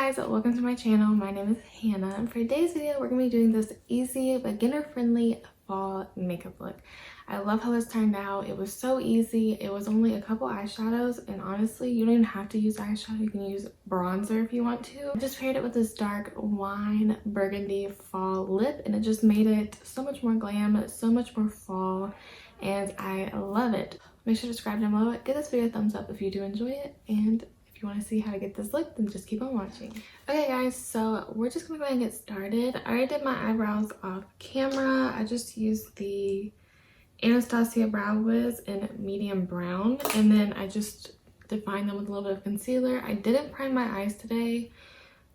guys, welcome to my channel. My name is Hannah, and for today's video we're going to be doing this easy beginner friendly fall makeup look. I love how this turned out. It was so easy. It was only a couple eyeshadows, and honestly you don't even have to use eyeshadow. You can use bronzer if you want to. I just paired it with this dark wine burgundy fall lip, and it just made it so much more glam, so much more fall, and I love it. Make sure to subscribe down below, give this video a thumbs up if you do enjoy it, and if you want to see how to get this look, then just keep on watching. Okay guys, so we're just gonna go ahead and get started. I already did my eyebrows off camera. I just used the Anastasia Brow Wiz in medium brown, and then I just defined them with a little bit of concealer. I didn't prime my eyes today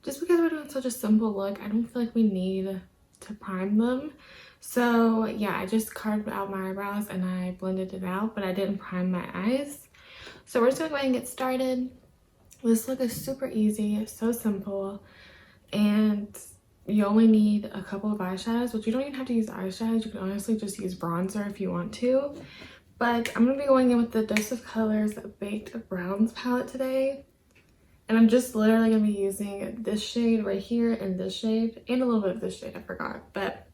just because we're doing such a simple look. I don't feel like we need to prime them. So yeah, I just carved out my eyebrows and I blended it out, but I didn't prime my eyes. So we're just gonna go ahead and get started. This look is super easy, so simple, and you only need a couple of eyeshadows, which you don't even have to use eyeshadows. You can honestly just use bronzer if you want to. But I'm going to be going in with the Dose of Colors Baked Browns palette today. And I'm just literally going to be using this shade right here and this shade, and a little bit of this shade, I forgot. But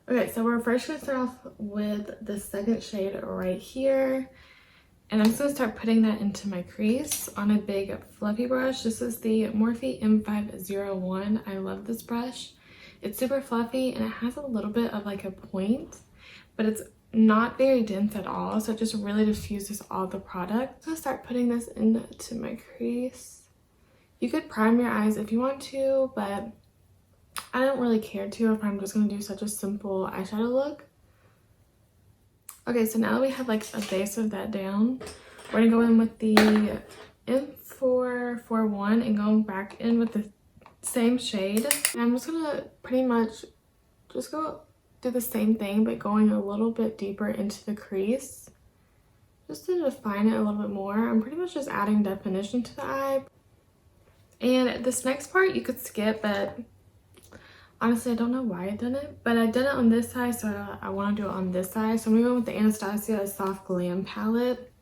okay, so we're first going to start off with the second shade right here. And I'm just going to start putting that into my crease on a big fluffy brush. This is the Morphe M501. I love this brush. It's super fluffy and it has a little bit of like a point, but it's not very dense at all. So it just really diffuses all the product. I'm going to start putting this into my crease. You could prime your eyes if you want to, but I don't really care to if I'm just going to do such a simple eyeshadow look. Okay, so now that we have like a base of that down, we're gonna go in with the M441 and go back in with the same shade. And I'm just gonna pretty much just go do the same thing, but going a little bit deeper into the crease, just to define it a little bit more. I'm pretty much just adding definition to the eye. And this next part you could skip, but honestly, I don't know why I did it, but I did it on this side, so I want to do it on this side. So I'm going to go with the Anastasia Soft Glam palette.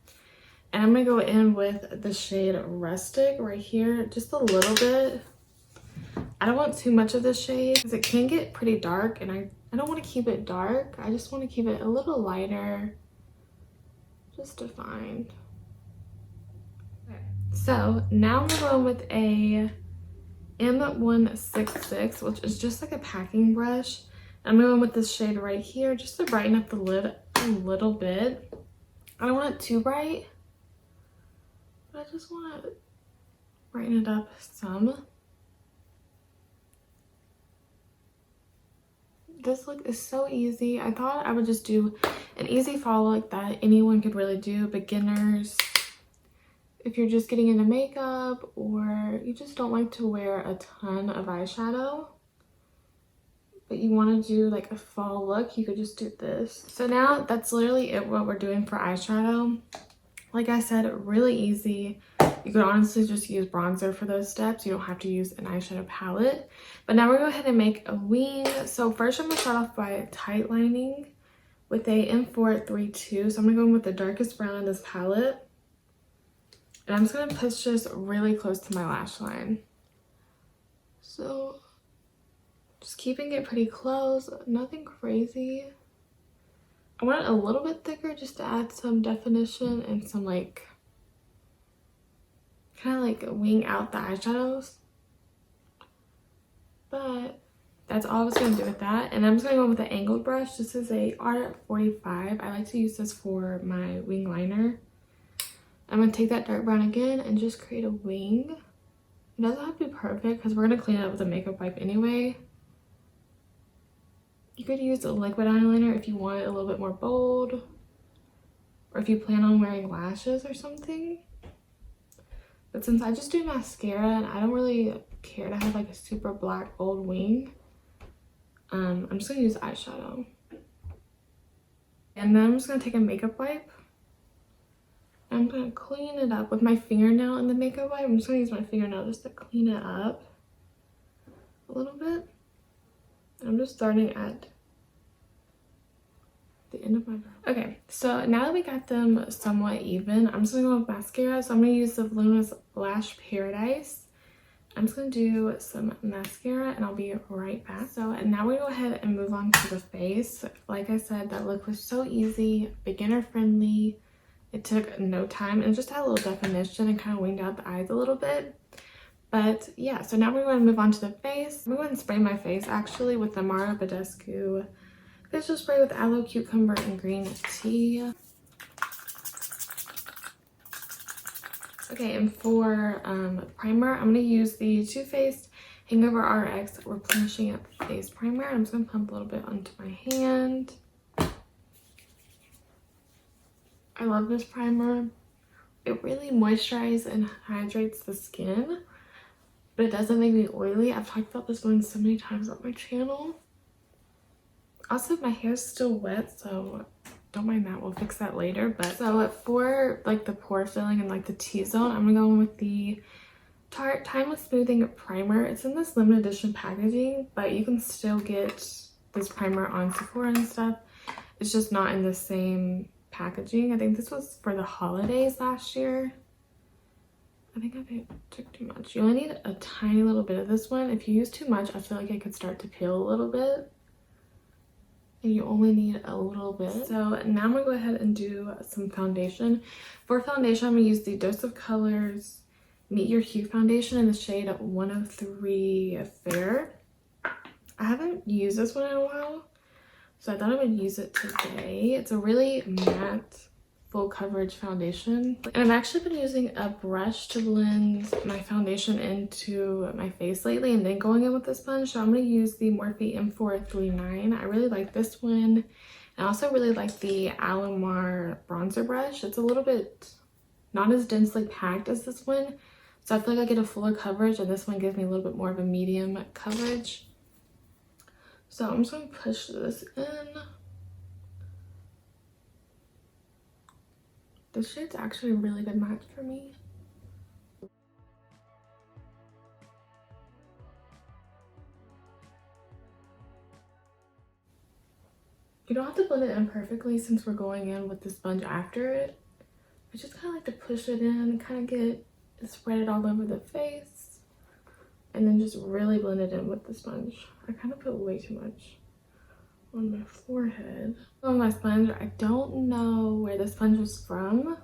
And I'm going to go in with the shade Rustic right here, just a little bit. I don't want too much of this shade because it can get pretty dark, and I don't want to keep it dark. I just want to keep it a little lighter, just defined. Okay. So now I'm going with a M166, which is just like a packing brush. I'm going with this shade right here just to brighten up the lid a little bit. I don't want it too bright, but I just want to brighten it up some. This look is so easy. I thought I would just do an easy fall look that anyone could really do, beginners. If you're just getting into makeup or you just don't like to wear a ton of eyeshadow, but you want to do like a fall look, you could just do this. So now that's literally it, what we're doing for eyeshadow. Like I said, really easy. You could honestly just use bronzer for those steps. You don't have to use an eyeshadow palette. But now we're going to go ahead and make a wing. So first I'm going to start off by tight lining with a M432. So I'm going to go in with the darkest brown in this palette. And I'm just going to push this really close to my lash line. So just keeping it pretty close, nothing crazy. I want it a little bit thicker just to add some definition and some like, kind of like wing out the eyeshadows. But that's all I was going to do with that. And I'm just going to go with the angled brush. This is a R45. I like to use this for my wing liner. I'm going to take that dark brown again and just create a wing. It doesn't have to be perfect because we're going to clean it up with a makeup wipe anyway. You could use a liquid eyeliner if you want it a little bit more bold, or if you plan on wearing lashes or something. But since I just do mascara and I don't really care to have like a super black bold wing, I'm just going to use eyeshadow. And then I'm just going to take a makeup wipe. I'm going to clean it up with my fingernail in the makeup wipe. I'm just going to use my fingernail just to clean it up a little bit. I'm just starting at the end of my brow. Okay, so now that we got them somewhat even, I'm just going to go with mascara. So I'm going to use the Voluminous Lash Paradise. I'm just going to do some mascara and I'll be right back. So now we go ahead and move on to the face. Like I said, that look was so easy, beginner friendly. It took no time and just had a little definition and kind of winged out the eyes a little bit. But yeah, so now we're going to move on to the face. I'm going to spray my face actually with the Mara Badescu facial spray with aloe, cucumber, and green tea. Okay, and for primer, I'm going to use the Too Faced Hangover RX Replenishing It Face Primer. I'm just going to pump a little bit onto my hand. I love this primer. It really moisturizes and hydrates the skin, but it doesn't make me oily. I've talked about this one so many times on my channel. Also, my hair's still wet, so don't mind that. We'll fix that later. But so for like the pore filling and like the T-zone, I'm gonna go in with the Tarte Timeless Smoothing Primer. It's in this limited edition packaging, but you can still get this primer on Sephora and stuff. It's just not in the same packaging. I think this was for the holidays last year. I think I took too much. You only need a tiny little bit of this one. If you use too much, I feel like it could start to peel a little bit. And you only need a little bit. So now I'm gonna go ahead and do some foundation. For foundation, I'm gonna use the Dose of Colors Meet Your Hue foundation in the shade 103 Fair. I haven't used this one in a while, so I thought I would use it today. It's a really matte, full coverage foundation. And I've actually been using a brush to blend my foundation into my face lately and then going in with the sponge. So I'm going to use the Morphe M439. I really like this one. I also really like the Alamar bronzer brush. It's a little bit not as densely packed as this one, so I feel like I get a fuller coverage, and this one gives me a little bit more of a medium coverage. So I'm just going to push this in. This shade's actually a really good match for me. You don't have to blend it in perfectly since we're going in with the sponge after it. I just kind of like to push it in, kind of spread it all over the face, and then just really blend it in with the sponge. I kind of put way too much on my forehead. On my sponge, I don't know where the sponge was from.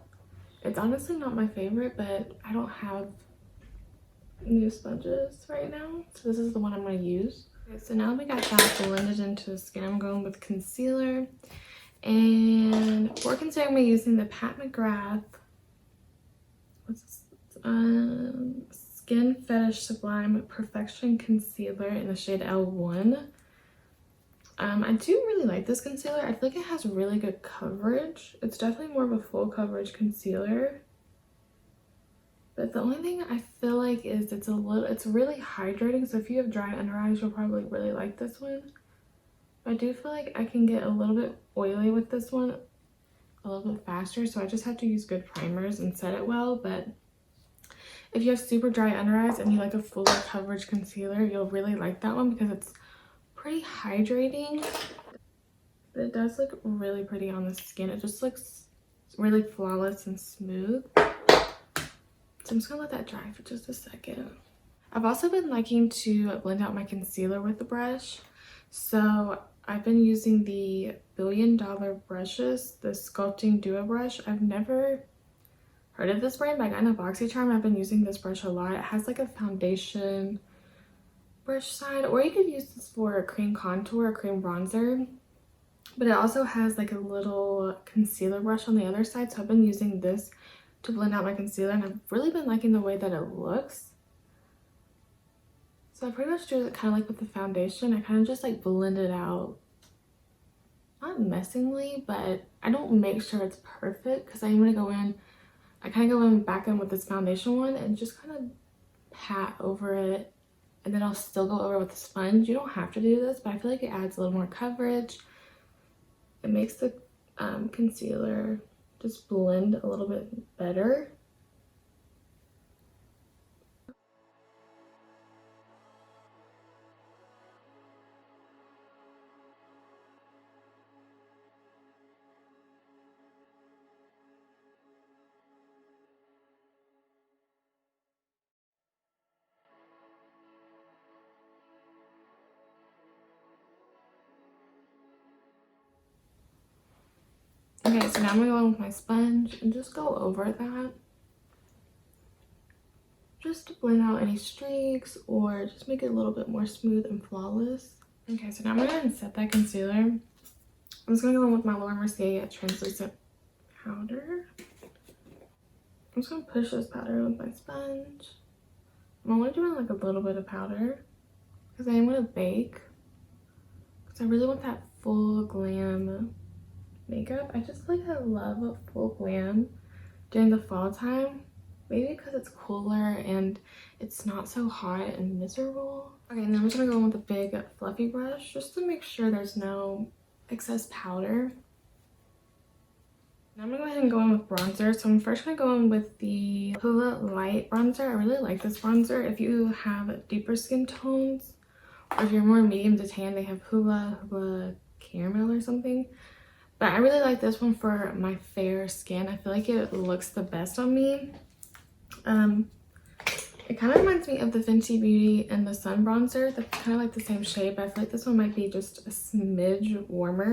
It's honestly not my favorite, but I don't have new sponges right now, so this is the one I'm going to use. Okay, so now we got that blended into the skin, I'm going with concealer. And for concealer, I'm using the Pat McGrath Skin Fetish Sublime Perfection Concealer in the shade L1. I do really like this concealer. I feel like it has really good coverage. It's definitely more of a full coverage concealer. But the only thing I feel like is it's really hydrating. So if you have dry under eyes, you'll probably really like this one. But I do feel like I can get a little bit oily with this one a little bit faster. So I just have to use good primers and set it well. But if you have super dry under eyes and you like a fuller coverage concealer, you'll really like that one because it's pretty hydrating, but it does look really pretty on the skin. It just looks really flawless and smooth. So I'm just gonna let that dry for just a second. I've also been liking to blend out my concealer with the brush, so I've been using the $1 Billion brushes, the Sculpting Duo brush. I've never heard of this brand, but I got in a BoxyCharm. I've been using this brush a lot. It has like a foundation brush side, or you could use this for a cream contour or cream bronzer, but it also has like a little concealer brush on the other side. So I've been using this to blend out my concealer, and I've really been liking the way that it looks. So I pretty much do it kind of like with the foundation. I kind of just like blend it out, not messingly, but I don't make sure it's perfect because I'm gonna go in, I kind of go in back in with this foundation one and just kind of pat over it, and then I'll still go over with the sponge. You don't have to do this, but I feel like it adds a little more coverage. It makes the concealer just blend a little bit better. Okay, so now I'm gonna go in with my sponge and just go over that. Just to blend out any streaks or just make it a little bit more smooth and flawless. Okay, so now I'm gonna go ahead and set that concealer. I'm just gonna go in with my Laura Mercier translucent powder. I'm just gonna push this powder with my sponge. I'm only doing like a little bit of powder because I am gonna bake. Because I really want that full glam makeup. I just feel like I love a full glam during the fall time. Maybe because it's cooler and it's not so hot and miserable. Okay, and then I'm just gonna go in with a big fluffy brush just to make sure there's no excess powder. Now I'm gonna go ahead and go in with bronzer. So I'm first gonna go in with the Hoola Light bronzer. I really like this bronzer. If you have deeper skin tones or if you're more medium to tan, they have Hoola Caramel or something. But I really like this one for my fair skin. I feel like it looks the best on me. It kind of reminds me of the Fenty Beauty and the Sun bronzer. They're kind of like the same shape. I feel like this one might be just a smidge warmer.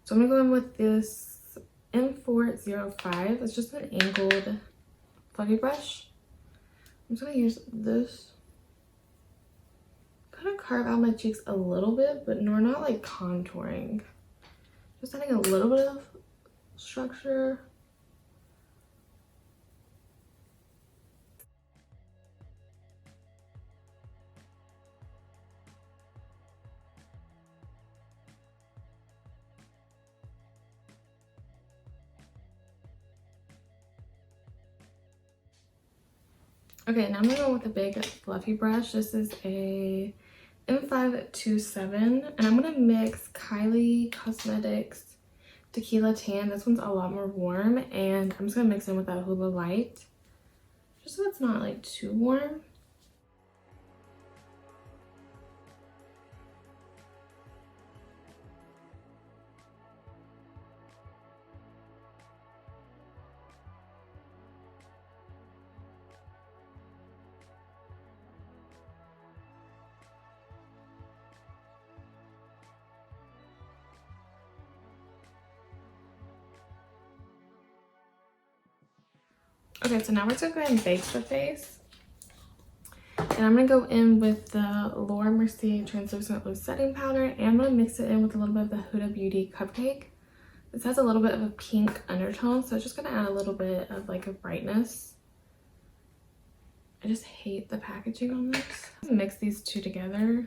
So I'm gonna go in with this M405. It's just an angled fluffy brush. I'm just gonna use this. Kind of carve out my cheeks a little bit, but we're not like contouring. Just adding a little bit of structure. Okay, now I'm gonna go with a big fluffy brush. This is a M527, and I'm gonna mix Kylie Cosmetics Tequila Tan. This one's a lot more warm, and I'm just gonna mix in with that Hoola Light, just so it's not like too warm. Okay, so now we're gonna go ahead and bake the face. And I'm gonna go in with the Laura Mercier Translucent Loose Setting Powder, and I'm gonna mix it in with a little bit of the Huda Beauty Cupcake. This has a little bit of a pink undertone, so it's just gonna add a little bit of like a brightness. I just hate the packaging on this. Mix these two together.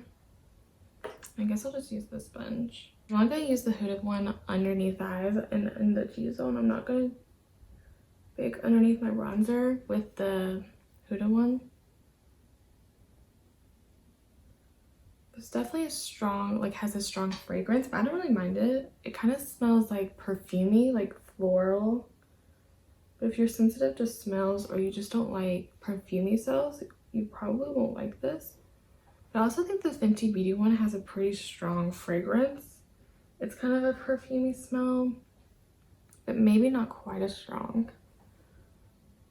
I guess I'll just use the sponge. I'm gonna use the hooded one underneath the eyes and in the T-zone. I'm not gonna bake underneath my bronzer with the Huda one. It's definitely a strong, like has a strong fragrance, but I don't really mind it. It kind of smells like perfumey, like floral. But if you're sensitive to smells or you just don't like perfumey smells, you probably won't like this. But I also think the Fenty Beauty one has a pretty strong fragrance. It's kind of a perfumey smell, but maybe not quite as strong.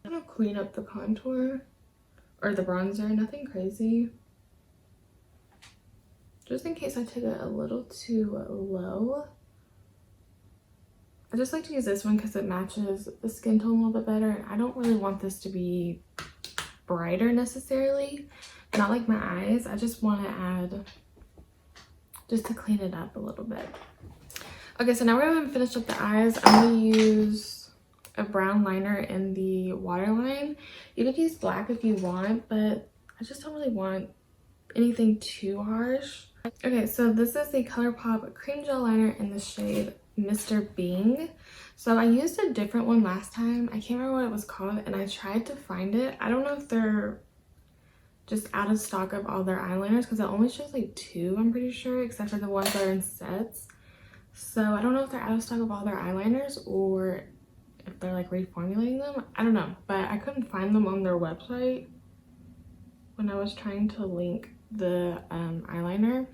I'm gonna clean up the contour or the bronzer, nothing crazy. Just in case I took it a little too low. I just like to use this one because it matches the skin tone a little bit better. And I don't really want this to be brighter necessarily. Not like my eyes. I just want to add, just to clean it up a little bit. Okay, so now we're going to finish up the eyes. I'm going to use a brown liner in the waterline. You could use black if you want, but I just don't really want anything too harsh. Okay, so this is the Colourpop cream gel liner in the shade Mr. Bing. So I used a different one last time. I can't remember what it was called, and I tried to find it. I don't know if they're just out of stock of all their eyeliners because it only shows like 2, I'm pretty sure, except for the ones that are in sets. So I don't know if they're out of stock of all their eyeliners or if they're like reformulating them. I don't know, but I couldn't find them on their website when I was trying to link the eyeliner.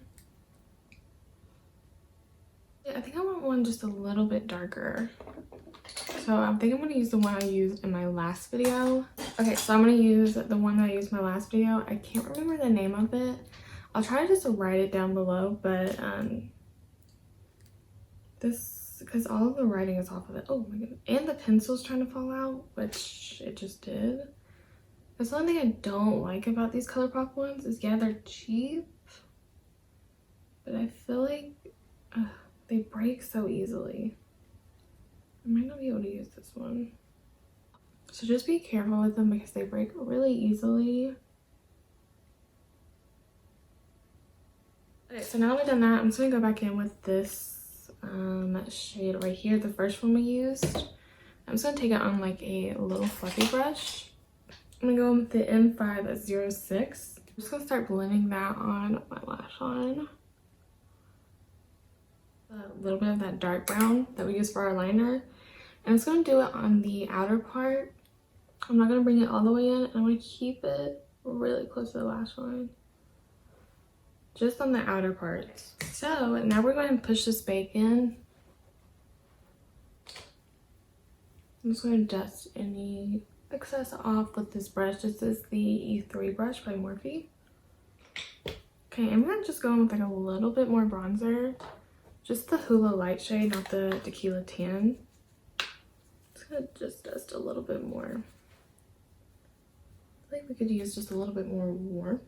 Yeah, I think I want one just a little bit darker. So I think I'm going to use the one I used in my last video. Okay, so I'm going to use the one that I used in my last video. I can't remember the name of it. I'll try to just write it down below, but this because all of the writing is off of it. Oh my goodness. And the pencil's trying to fall out, which it just did. That's the only thing I don't like about these Colourpop ones is, yeah, they're cheap, but I feel like they break so easily. I might not be able to use this one. So just be careful with them because they break really easily. Okay, so now that I've done that, I'm just gonna go back in with this shade right here, the first one we used. I'm just gonna take it on like a little fluffy brush. I'm gonna go with the M506. I'm just gonna start blending that on my lash line. A little bit of that dark brown that we use for our liner. I'm just gonna do it on the outer part. I'm not gonna bring it all the way in. I'm gonna keep it really close to the lash line. Just on the outer parts. So now we're going to push this bake in. I'm just going to dust any excess off with this brush. This is the E3 brush by Morphe. Okay, I'm going to just go in with like a little bit more bronzer. Just the Hula Light shade, not the Tequila Tan. Just going to just dust a little bit more. I feel like we could use just a little bit more warmth.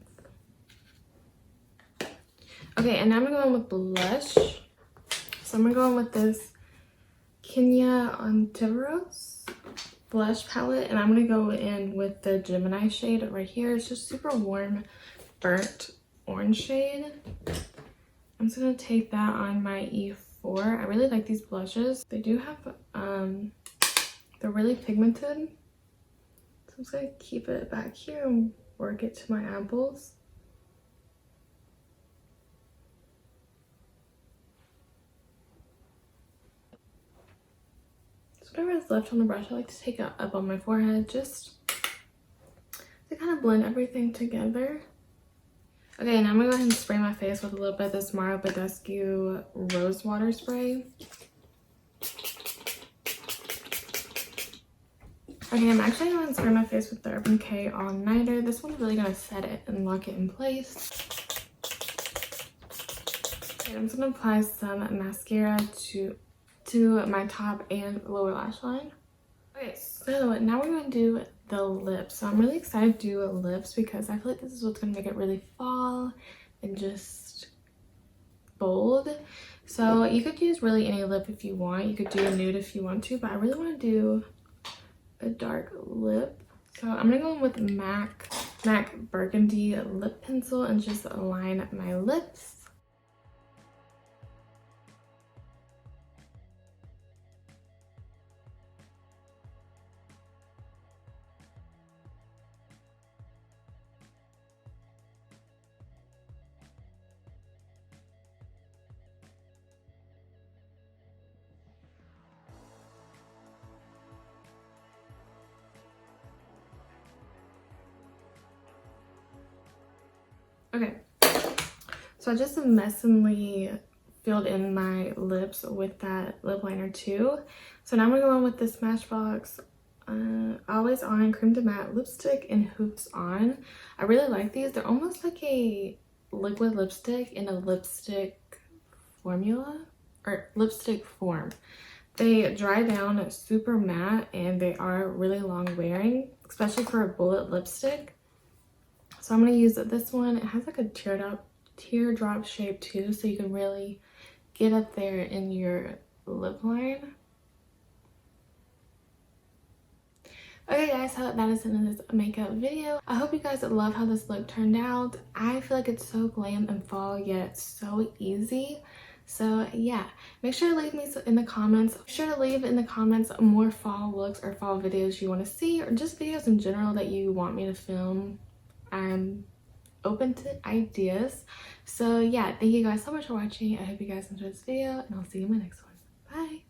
Okay, and now I'm gonna go in with blush. So I'm gonna go in with this Kenya Ontiveros blush palette, and I'm gonna go in with the Gemini shade right here. It's just super warm, burnt orange shade. I'm just gonna take that on my E4. I really like these blushes. They do have, they're really pigmented. So I'm just gonna keep it back here and work it to my apples. Whatever is left on the brush, I like to take it up on my forehead just to kind of blend everything together. Okay, now I'm gonna go ahead and spray my face with a little bit of this Mara Badescu Rose Water Spray. Okay, I'm actually going to spray my face with the Urban Decay All Nighter. This one's really gonna set it and lock it in place. Okay, I'm just gonna apply some mascara to my top and lower lash line. Okay, so now we're going to do the lips. So I'm really excited to do lips because I feel like this is what's going to make it really fall and just bold. So you could use really any lip if you want. You could do a nude if you want to, but I really want to do a dark lip. So I'm going to go in with MAC Burgundy lip pencil and just line my lips. Okay, so I just messily filled in my lips with that lip liner too. So now I'm gonna go in with this Smashbox Always On Creme de Matte lipstick in Hoops On. I really like these. They're almost like a liquid lipstick in a lipstick formula or lipstick form. They dry down super matte and they are really long wearing, especially for a bullet lipstick. So I'm going to use this one. It has like a teardrop shape too, so you can really get up there in your lip line. Okay guys, so that is the end of this makeup video. I hope you guys love how this look turned out. I feel like it's so glam and fall, yet so easy. So yeah, make sure to leave me in the comments. Make sure to leave in the comments more fall looks or fall videos you want to see, or just videos in general that you want me to film. I'm open to ideas. So yeah, thank you guys so much for watching. I hope you guys enjoyed this video, and I'll see you in my next one. Bye.